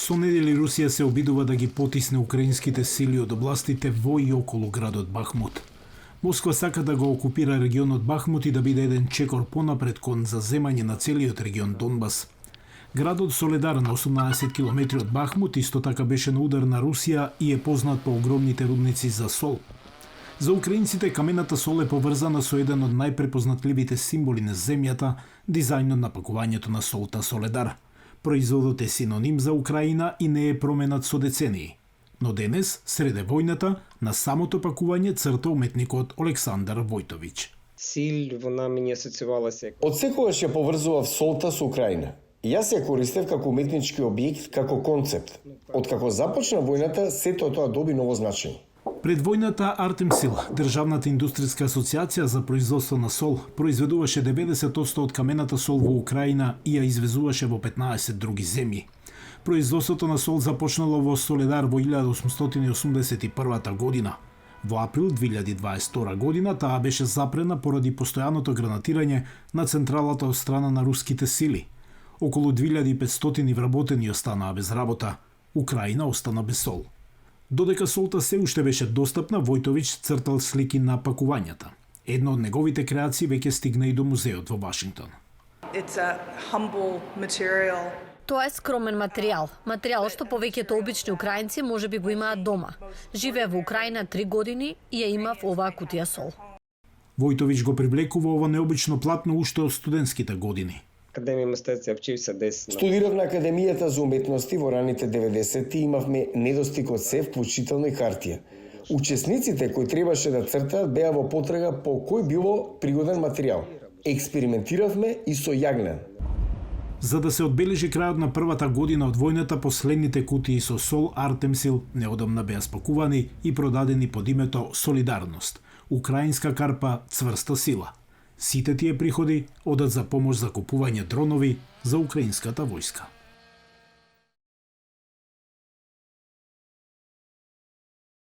Со недели Русија се обидува да ги потисне украинските сили од областите во и околу градот Бахмут. Москва сака да го окупира регионот Бахмут и да биде еден чекор понапред кон заземање на целиот регион Донбас. Градот Соледар на 18 км од Бахмут исто така беше на удар на Русија и е познат по огромните рудници за сол. За украинците камената сол е поврзана со еден од најпрепознатливите символи на земјата, дизајнот на пакувањето на солта Соледар. Производот е синоним за Украина и не е променат со децении. Но денес, среде војната, на самото пакување црта уметникот Олександар Војтовиќ. Силь, вона ми асоцијувалася. Од секогаш ја поврзував солта со Украина. Јас ја користев како уметнички објект, како концепт. Откако започна војната, сето тоа доби ново значење. Пред војната Артемсил, Државната индустријска асоциација за производство на сол, произведуваше 90% од камената сол во Украина и ја извезуваше во 15 други земји. Производството на сол започнало во Соледар во 1881 година. Во април 2022 година таа беше запрена поради постојаното гранатирање на централата од страна на руските сили. Околу 2500 вработени останаа без работа. Украина остана без сол. Додека солта се уште беше достапна, Војтовиќ цртал слики на пакувањата. Една од неговите креации веќе стигна и до музеот во Вашингтон. Тоа е скромен материјал. Материјал што повеќето обични украинци можеби го имаат дома. Живеа во Украина 3 години и ја имав оваа кутија сол. Војтовиќ го привлекува ова необично платно уште од студентските години. Академија мастација вчився 10. Студирав на Академијата за уметности во раните 90-ти и имавме недостиг од сев, вклучително и хартија. Учесниците кои требаше да цртаат беа во потрага по кој било пригоден материјал. Експериментиравме и со јагнен. За да се одбележи крајот на првата година од војната, последните кутии со сол Артемсил неодамна беа спакувани и продадени под името Солидарност, украинска карпа цврста сила. Сите тие приходи одат за помош за купување дронови за украинската војска.